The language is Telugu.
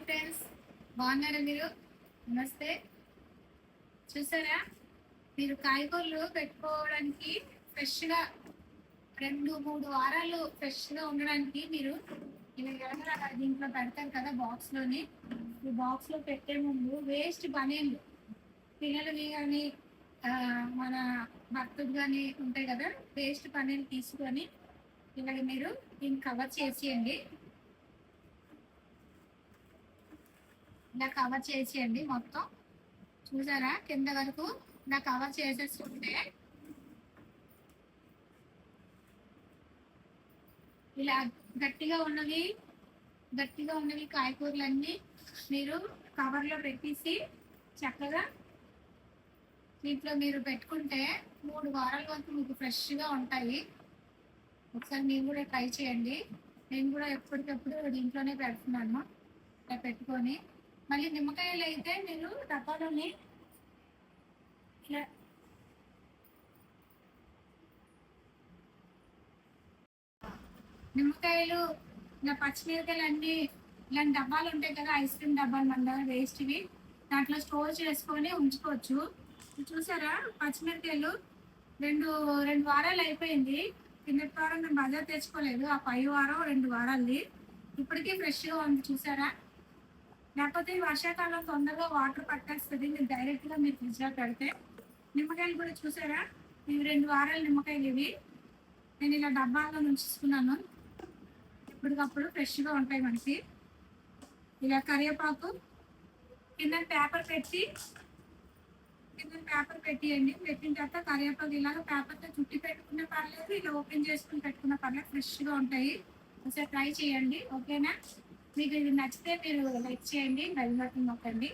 ఫ్రెండ్స్, బాగున్నారా మీరు? నమస్తే. చూసారా, మీరు కాయగూరలు పెట్టుకోవడానికి ఫ్రెష్గా 2-3 వారాలు ఫ్రెష్గా ఉండడానికి మీరు ఇలా ఎవరైనా దీంట్లో పెడతారు కదా బాక్స్లోని. ఈ బాక్స్లో పెట్టే ముందు వేస్ట్ బనీన్లు పిల్లలవి కానీ మన భర్తలు కానీ ఉంటాయి కదా, వేస్ట్ బనీన్లు తీసుకొని ఇలాగ మీరు దీన్ని కవర్ చేసేయండి. ఇలా కవర్ చేసేయండి మొత్తం. చూసారా, కింద వరకు ఇలా కవర్ చేసేసుకుంటే ఇలా గట్టిగా ఉన్నవి కాయగూరలన్నీ మీరు కవర్లో పెట్టేసి చక్కగా దీంట్లో మీరు పెట్టుకుంటే 3 వారాల వరకు మీకు ఫ్రెష్గా ఉంటాయి. ఒకసారి మీరు కూడా ట్రై చేయండి. నేను కూడా ఎప్పటికప్పుడు దీంట్లోనే పెడుతున్నాను. ఇలా పెట్టుకొని మళ్ళీ నిమ్మకాయలు అయితే మీరు డబ్బాలోని ఇలా నిమ్మకాయలు ఇలా పచ్చిమిరకాయలు అన్నీ ఇలాంటి డబ్బాలు ఉంటాయి కదా, ఐస్ క్రీమ్ డబ్బాలు మన దగ్గర వేస్ట్వి, దాంట్లో స్టోర్ చేసుకొని ఉంచుకోవచ్చు. చూసారా, పచ్చిమిరకాయలు రెండు రెండు వారాలు అయిపోయింది. కిందటి వారం నేను బజార్ తెచ్చుకోలేదు, ఆ పై వారం 2 వారాలది ఇప్పటికీ ఫ్రెష్గా ఉంది. చూసారా, లేకపోతే వర్షాకాలం తొందరగా వాటర్ పట్టేస్తుంది మీరు డైరెక్ట్గా మీరు ఫ్రిడ్జ్లో పెడితే. నిమ్మకాయలు కూడా చూసారా, ఇవి 2 వారాల నిమ్మకాయలు. ఇవి నేను ఇలా డబ్బాల్లో ఉంచుకున్నాను, ఎప్పటికప్పుడు ఫ్రెష్గా ఉంటాయి మనకి. ఇలా కరివేపాకు కింద పేపర్ పెట్టియండి. పెట్టిన తర్వాత కరివేపాకు ఇలాగ పేపర్తో చుట్టి పెట్టుకున్న పర్లేదు, ఇలా ఓపెన్ చేసుకుని పెట్టుకున్న పర్లేదు, ఫ్రెష్గా ఉంటాయి. ఒకసారి ట్రై చేయండి, ఓకేనా? మీకు ఇది నచ్చితే మీరు లైక్ చేయండి, బెల్ బటన్ నొక్కండి.